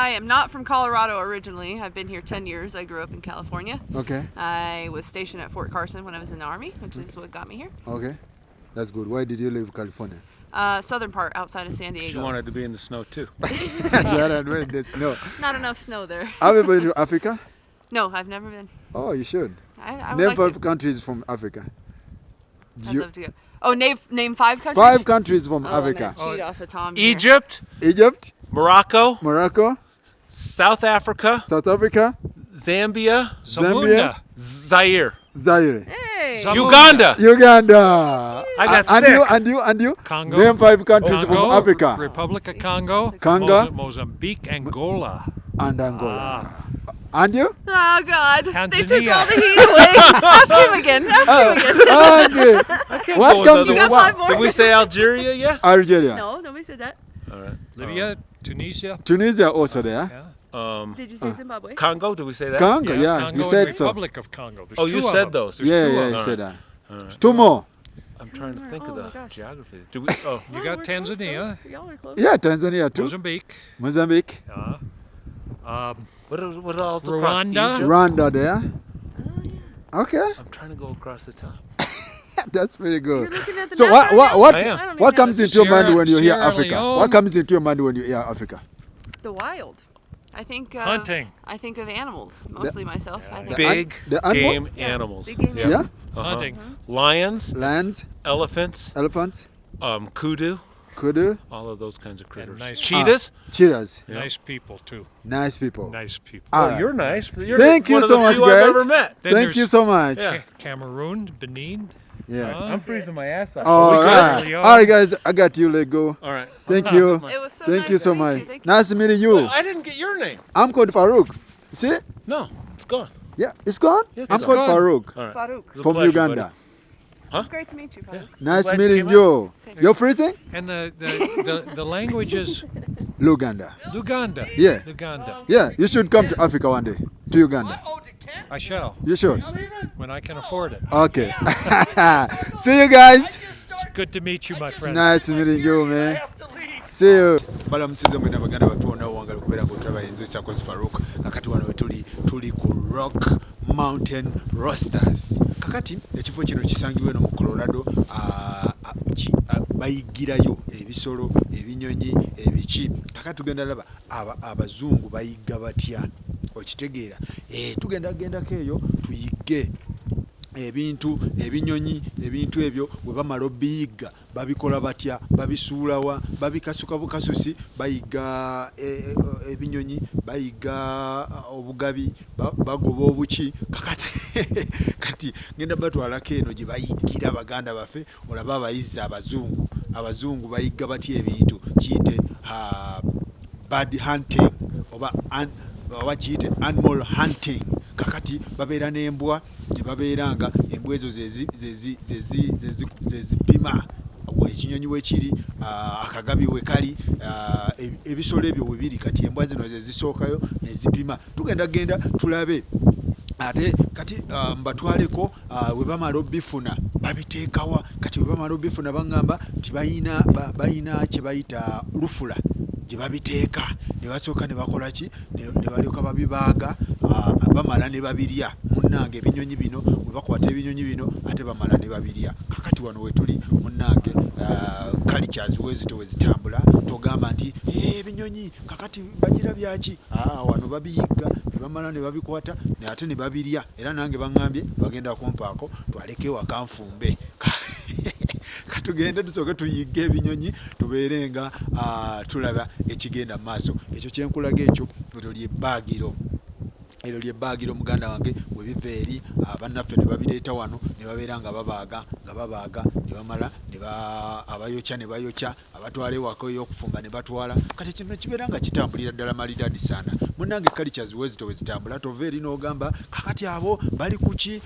I am not from Colorado originally. I've been here 10 years. I grew up in California. Okay. I was stationed at Fort Carson when I was in the Army, which is what got me here. Okay. That's good. Why did you leave California? Southern part, outside of San Diego. She wanted to be in the snow too. The snow. Not enough snow there. Have you been to Africa? No, I've never been. Oh, you should. I would Name like 5 to. countries from Africa. I'd love to go. Oh, name 5 countries? 5 countries from Oh, Africa. I'm gonna cheat off of Tom here. Egypt, Egypt, Morocco, Morocco, South Africa, South Africa, Zambia, Zambia, Zaire, Zaire, Hey. Uganda. Uganda. I got and 6. And you? Congo. Name 5 countries from Congo, Africa. Republic of Congo. Congo. Mozambique, Angola. And Angola. And you? Oh, God. They took Tanzania. all the heat away. Ask him again. Ask him again. Okay. I can't What go with comes those in- got what- 5 more? Did we say Algeria yet? Algeria. No, nobody said that. All right. Libya, Tunisia. Tunisia also there. Yeah. Did you say Zimbabwe? Congo, did we say that? Congo, yeah. Congo you and said so. Republic of Congo. There's Oh, 2 you of said them. those. There's Yeah, 2 yeah, of you them. said that. All right. 2 more. I'm trying to think Oh, of my the gosh. geography. Do we? Oh, You got we're close, Tanzania, though. Y'all are close. Yeah, Tanzania too. Mozambique, Mozambique. what else across Rwanda. Egypt? Rwanda there. Oh, yeah. Okay. I'm trying to go across the top. That's pretty You're good. looking at the So map what right what now? what I am. I don't what even comes have into your mind Sierra- when you hear Sierra Africa? Leone. What comes into your mind when you hear Africa? the wild. I think Hunting. I think of animals, mostly myself. I think Big the animal? game Yeah, animals. big game Yeah? animals. hunting. Lions, Lions, elephants, elephants, kudu, kudu, all of those kinds of critters. nice- Cheetahs. cheetahs. Yeah. Nice people too. Nice people. Nice people. All Oh, right. you're nice. You're Thank you one of so the much, few guys. I've ever met. Then Thank you there's so much. Yeah. Cameroon, Benin. Yeah. I'm freezing my ass off. All We good? right. Leone. All right, guys. I got you. Let go. All right. Thank you. It was so Thank nice you so to meet much. you. Thank you. Nice meeting you. I didn't get your name. I'm called Farouk. See? No, it's gone. Yeah, it's gone. Yes, I'm it's called gone. Farouk All right. Farouk. It was a from pleasure, Uganda. It's great to meet you, Farouk. Nice glad you meeting came you. Same. You're freezing? And the language is Luganda. Luganda. Yeah. Luganda. Yeah, you should come to Africa one day, to Uganda. I shall You should. when I can afford it. Okay. See you guys. It's good to meet you, my friend. Nice meeting you, man. See you. balamusize mwena baganda baffe bonna wangala okubeera ngaotulaba yenze Sakozi Farouk kakati wano tuli ku Rock Mountain Roasters kakati ekifo kino kisangibwa eno mu Colorado bayigirayo ebisolo ebinyonyi ebiki kakati tugenda laba abazungu bayigga batya okitegeera tugendagendako eyo tuyigge ebintu ebinyonyi ebintu ebyo bwe bamala obiyigga babikola batya babisuulawa babikasuka bukasusi bayiga ebinyonyi bayiga obugabi bagoba obuki kati ngenda batwalako eno gye bayigira baganda baffe olaba abayizza abazungu bayiga batya ebintu kiyite bird hunting oba kiyite animal hunting kakati babeera n'embwa ne babeera nga embwa ezo zezipima ekinyonyi wekiri akagabi wekali ebisolo ebyo webiri kati embwa zino zezisookayo nezipima tugenda tulabe ate kati mbatwaleko we bamala obifuna babiteekawa kati we bamala obifuna baŋŋamba nti bayina kye bayita lufula gye babiteeka ne basooka ne bakola ki ne balyoka babibaaga bamala ne babirya munnange ebinyonyi bino we bakwata ebinyonyi bino ate bamala ne babirya kakati wano we tuli munnange cultures wezito wezitambula togamba nti ebinyonyi kakati bagira byaki wano babiyigga ne bamala ne babikwata ate ne babirya era nange baŋŋambye bagenda kumpaako twaleke waka nfumbe katugende tusooke tuyigge ebinyonyi tubeere nga tulaba ekigenda mu maaso ekyo kyenkulaga ekyo eryo lyebbaagiro muganda wange bwe biva eri bannaffe ne babireeta wano ne babeera nga babaaga ne bamala abayokya ne bayokya abatwala ewaka ey'okufumba ne batwala kati kino kibeera nga kitambulira ddala malidadi saana munnange cultures wezito wezitambula tova eri n'ogamba kakati abo bali kuki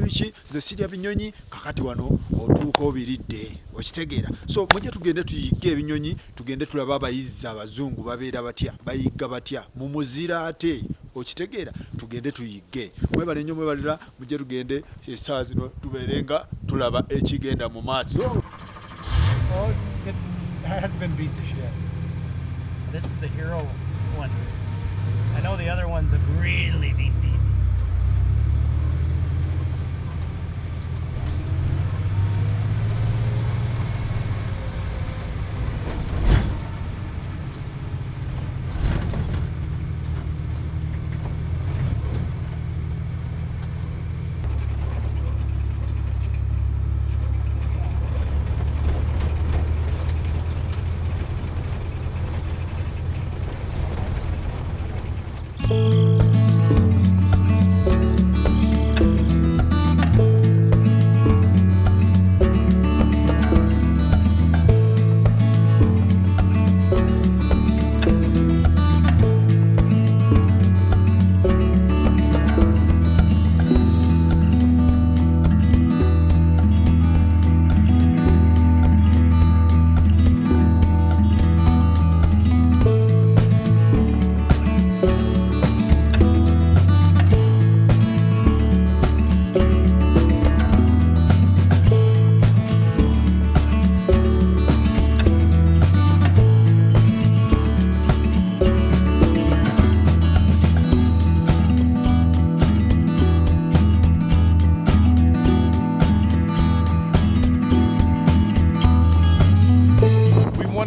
biki nze sirya binyonyi kakati wano otuuka obiridde okitegeera so mujje tugende tuyigge ebinyonyi tugende tulaba abayizzi abazungu babeera batya bayigga batya mu muzira ate okitegeera tugende tuyigge mwebale nnyo mwebalira mujje tugende essaawa zino tubeere nga tulaba ekigenda mu maaso. Oh, it has been beat to shit. This is the hero one. know the other ones have really been beat.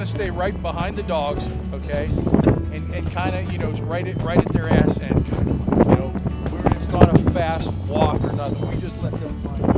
Stay right behind the dogs, okay, and kind of, you know, right at their ass end. You know, it's not a fast walk or nothing. We just let them find it.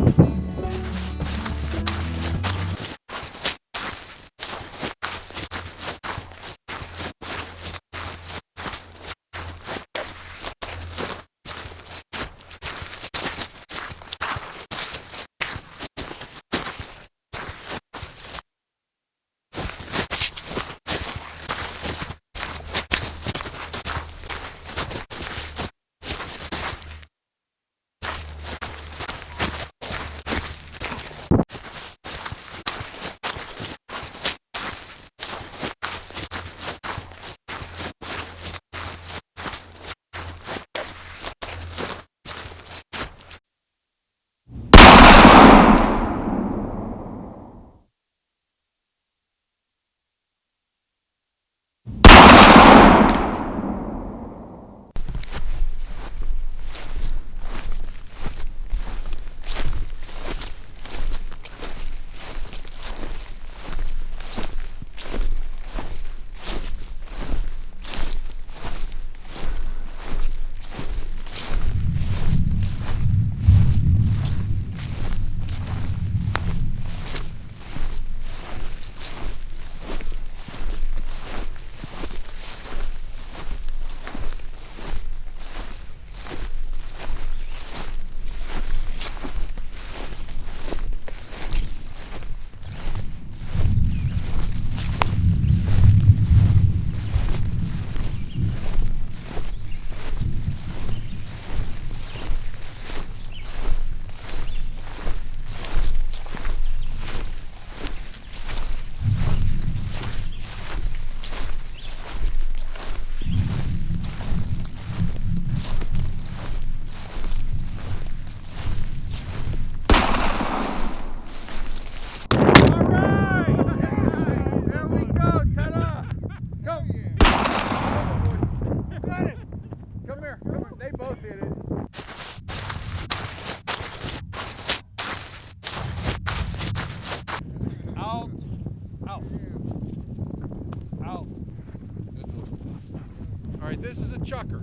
This is a chukar.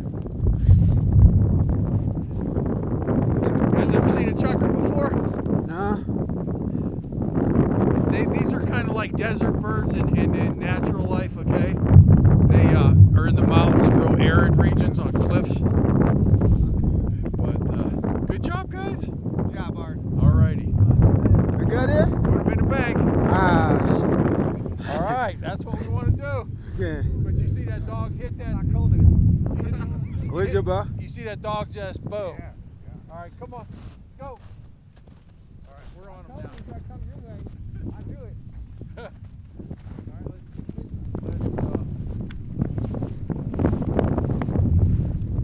You guys ever seen a chukar before? No. These are kind of like desert birds in natural life, okay? They are in the mountains and real arid regions on cliffs. But good job, guys. Good job, Art. Alrighty. I got it? Put them in the bank. Ah. Alright, that's what we want to do. Okay. But you see that dog hit that? Where's your bar? You see that dog just boom. Yeah. Alright, come on. Let's go. Alright, we're on him now. He's gotta come your way. I do it.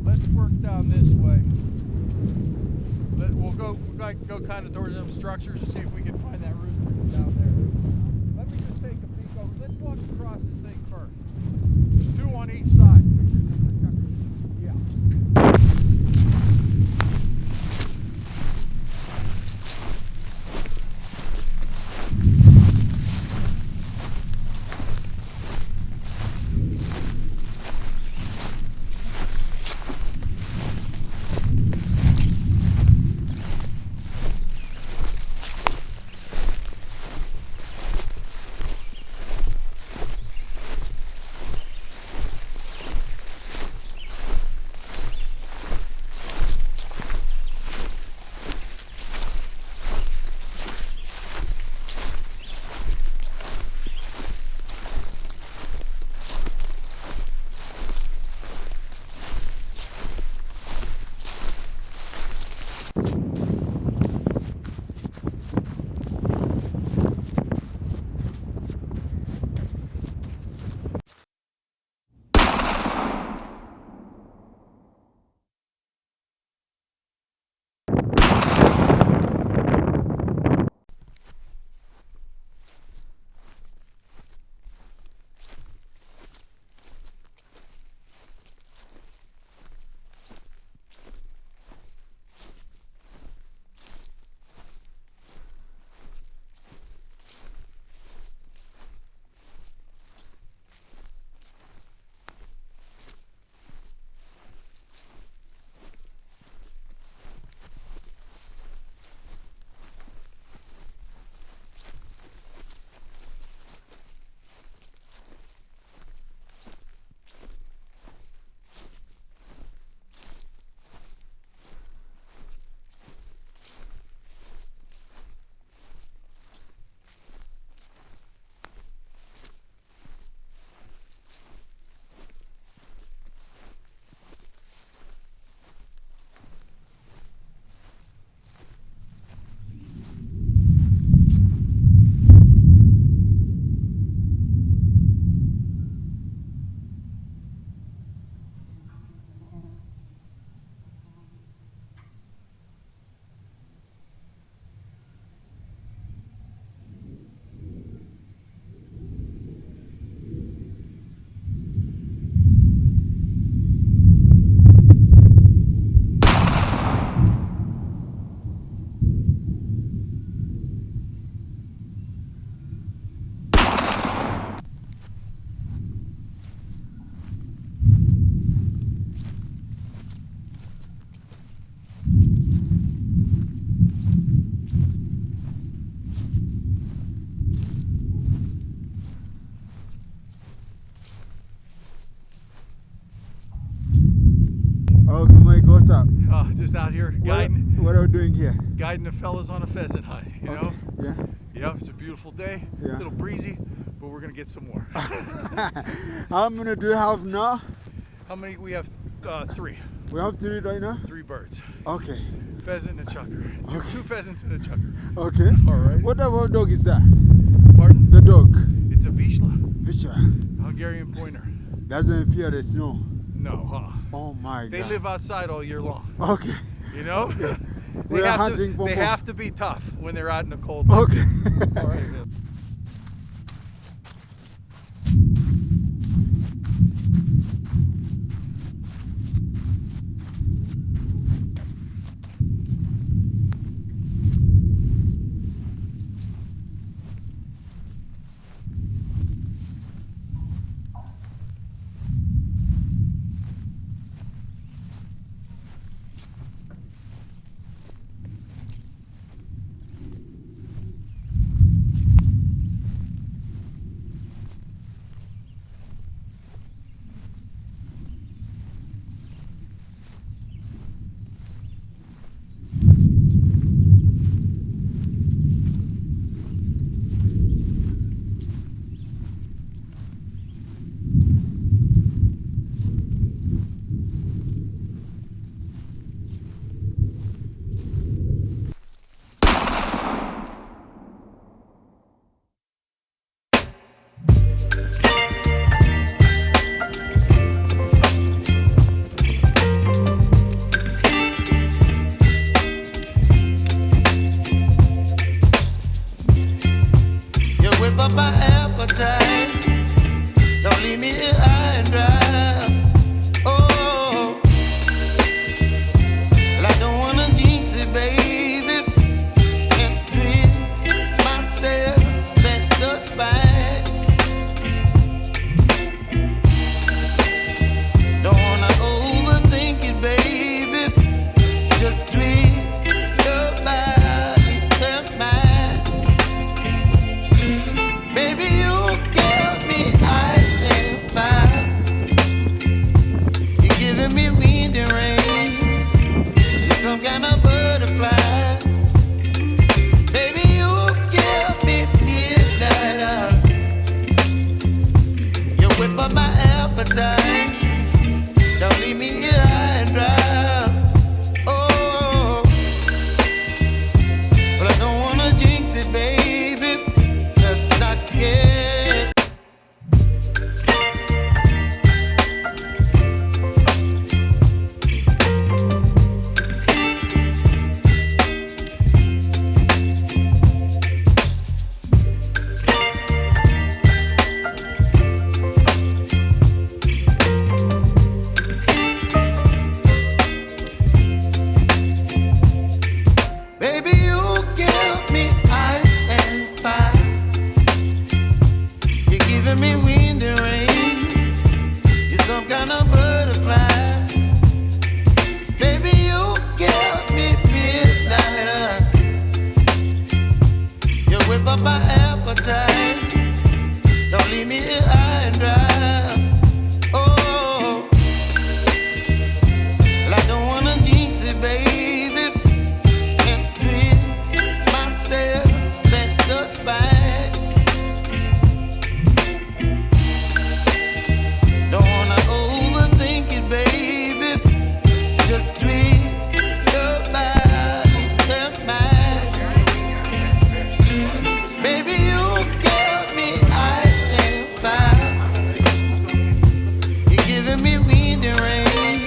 Let's work down this way. We'll go kind of towards them structures to see if we can find that rooster down there. Let me just take a peek over. Let's walk across this thing first. 2 on each side. Yeah. Oh, Mike, what's up? Just out here guiding What are we doing here? the fellas on a pheasant hunt, you know? Yeah. Yep, it's a beautiful day, Yeah. a little breezy, but we're gonna get some more. How many do you have now? How many? We have 3. We have 3 right now? 3 birds. Okay. Pheasant and a chukar. Two pheasants and a chukar. Okay. All right. What type of dog is that? Pardon? The dog. It's a Vizsla, Vizsla. Hungarian pointer. Doesn't fear the snow. No, huh? Oh my They God. live outside all year long. Okay. You know? We are hunting for They more. have to be tough when they're out in the cold. like Okay. this. All right. Whip up my appetite. Don't leave me here high and dry. Oh, well, I don't wanna jinx it, baby. And twist myself at the spine. Don't wanna overthink it, baby. It's just twist your body and mine. Baby, you give me ice and fire. You're giving me wind and rain. You're some kind of butterfly. Baby, you give me midnight. You whip up my appetite. Don't leave me here high and dry. Oh, but I don't wanna jinx it, baby. Let's not get. Baby, you give me ice and fire. You're giving me wind and rain. You're some kind of butterfly. Baby, you give me midnight. You whip up my appetite. Don't leave me here high and dry. Oh, well, I don't wanna jinx it, baby. And twist myself at the spine. Don't wanna overthink it, baby. It's just twist your body and mine. Baby, you give me ice and fire. You're giving me wind and rain.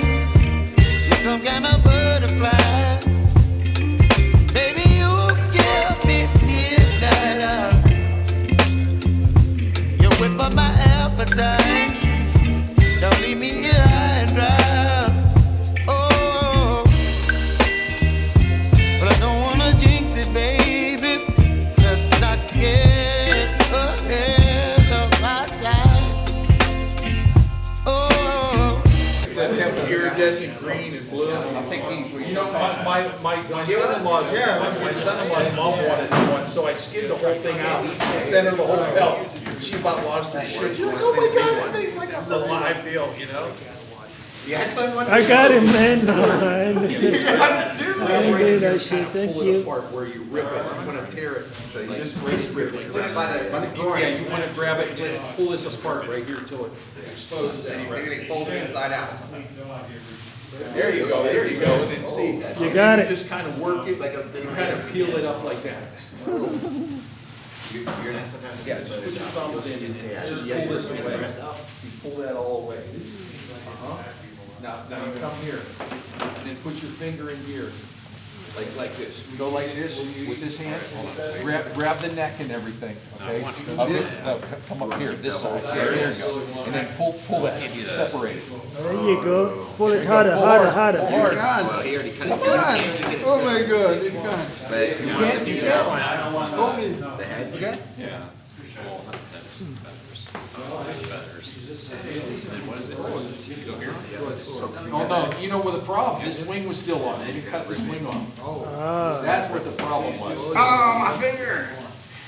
You're some kind of butterfly. Baby, you give me midnight. You whip up my appetite. Don't leave me here high and dry. Oh, but I don't wanna jinx it, baby. Let's not get ahead of my time. Oh. Iridescent green and blue. I'll take these. You know, my son-in-law's mom wanted one, so I skinned the whole thing out, sent her the whole pelt. She about lost her shit. She's like, oh my God, that thing's like a live deal, you know? You had fun once. I got him, man. No, I You did that shit. Thank Pull it you. apart where you rip it. You want to tear it. So you just rip it. By the groin. Yeah, you want to grab it and pull this apart right here till it exposes it. Maybe they fold it inside out. There you go, there you go. And then see. You got it. Just kind of work it, like you kind of peel it up like that. You're not sometimes. Yeah, just put your thumbs in and just pull this away. You pull that all away. Now you come here and then put your finger in here, like this. You go like this with this hand. Grab the neck and everything. Okay. Come up here, this side. There you go. And then pull that. Separate it. There you go. Pull it harder, harder, harder. Well, he already cut it. Oh my God, it's gone. But you want the meat out. The head, you got? Oh, no, you know what the problem, this wing was still on, they didn't cut this wing off. That's what the problem was. Oh, my finger.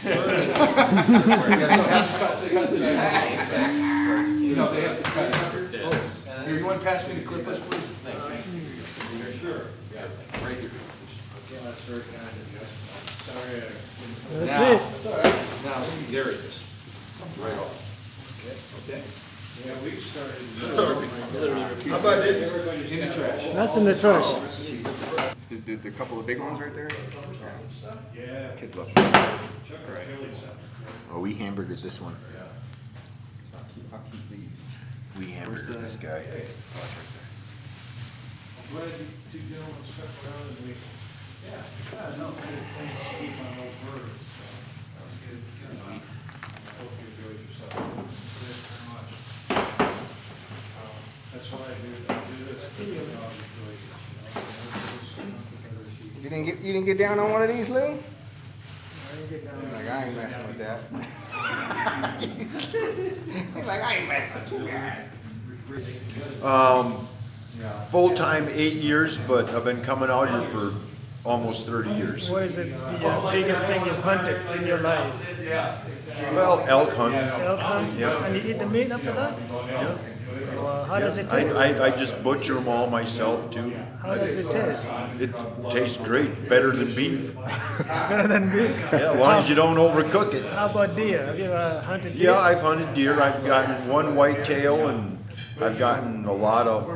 So they have to cut this back. You know, they have to cut it. Here, you want to pass me the clippers, please? Thank you. Sure. Yeah, right here. That's Now, it. now, see, there it is. Comes right off. Okay? How about this? In the trash. That's in the trash. The couple of big ones right there? Yeah. Kids love Oh, we hamburgered this one. I'll keep these. We hamburgered this guy. You didn't get down on one of these, Lou? Like, I ain't messing with that. He's like, I ain't messing with you guys. Full-time 8 years, but I've been coming out here for almost 30 years. What is it, the biggest thing you've hunted in your life? Well, elk hunt. Elk hunt? Yeah. And you eat the meat after that? Yeah. Well, how does it taste? I just butcher them all myself too. How does it taste? It tastes great, better than beef. Better than beef? Yeah, as long as you don't overcook it. How about deer? Have you ever hunted deer? Yeah, I've hunted deer. I've gotten one whitetail and I've gotten a lot of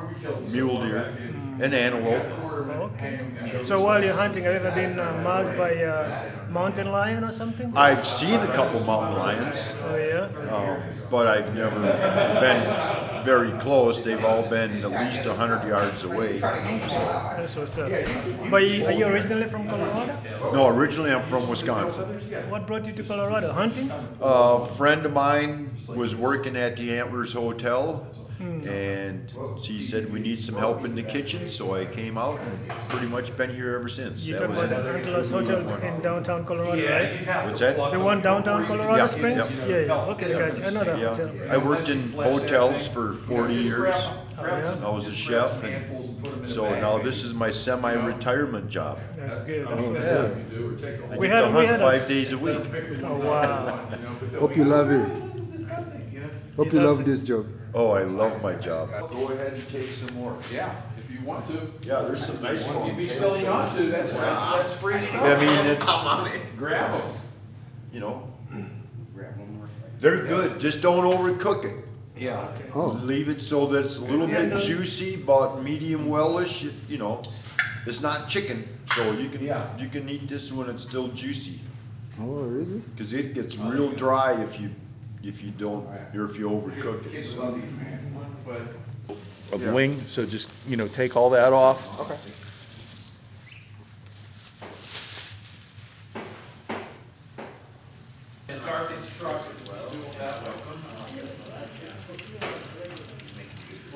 mule deer and antelope. Okay. So while you're hunting, have you ever been mugged by a mountain lion or something? I've seen a couple mountain lions, Oh yeah? but I've never been very close. They've all been at least 100 yards away. That's what's up. But are you originally from Colorado? No, originally I'm from Wisconsin. What brought you to Colorado? Hunting? A friend of mine was working at the Antlers Hotel, and she said we need some help in the kitchen, so I came out and pretty much been here ever since. You That talking was about the it. Antlers Hotel in downtown Colorado, right? What's that? The one downtown Colorado Yeah, Springs? yeah. Yeah. Okay, gotcha. I know that hotel. Yeah, I worked in hotels for 40 years. Oh, yeah? I was a chef, and so now this is my semi-retirement job. That's good. That's what's up. I We get to had hunt a- 5 days a week. Oh, wow. Hope you love it. Hope you love this job. Oh, I love my job. Go ahead and take some more. Yeah, if you want to. Yeah, there's some nice You'd ones. be silly not to, that's free stuff. I mean, it's, Grab them. you know, they're good, just don't overcook it. Yeah. Oh, Leave it so that it's a little bit juicy, about medium wellish, you know. It's not chicken, so you can eat this when it's still juicy. oh, really? Cause it gets real dry if you don't, or if you overcook it. So. A wing, so just, take all that off. Okay.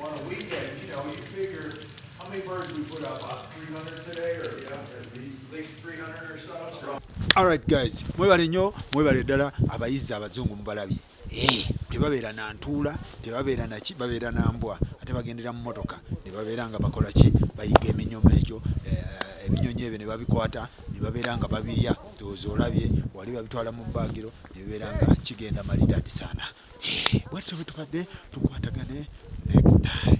On a weekend, you figure, how many birds we put up, about 300 today, or, at least 300 or so? Alright guys, mwebale nnyo, mwebale ddala abayizi abazungu mubalabye. Tebabeera na ntuula, tebabeera na ki, babeera na mbwa, ate bagendera mu motoka, ne babeera nga bakola ki, bayiga eminyoma egyo, ebinyonyi ebyo ne babikwata, ne babeera nga babirya, tooza olabye, wali babitwala mu bbaagiro, ne bibeera nga kigenda malidadi sana. Bwatyo bwe tukadde tukwatagane next time.